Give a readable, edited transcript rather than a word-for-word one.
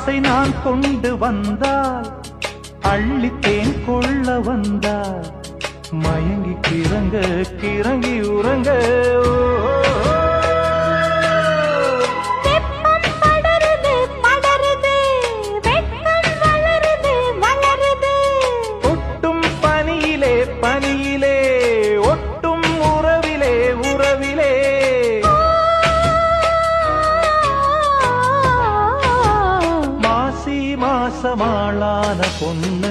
ஆசை நான் கொண்டு வந்தால் அள்ளித்தேன் கொள்ள வந்தால் மயங்கி கிறங்க கிறங்கி உறங்க ஒட்டும் பனியிலே பனியிலே ஒட்டும் உறவிலே உறவிலே மாசி மாசமாளான பொண்ணு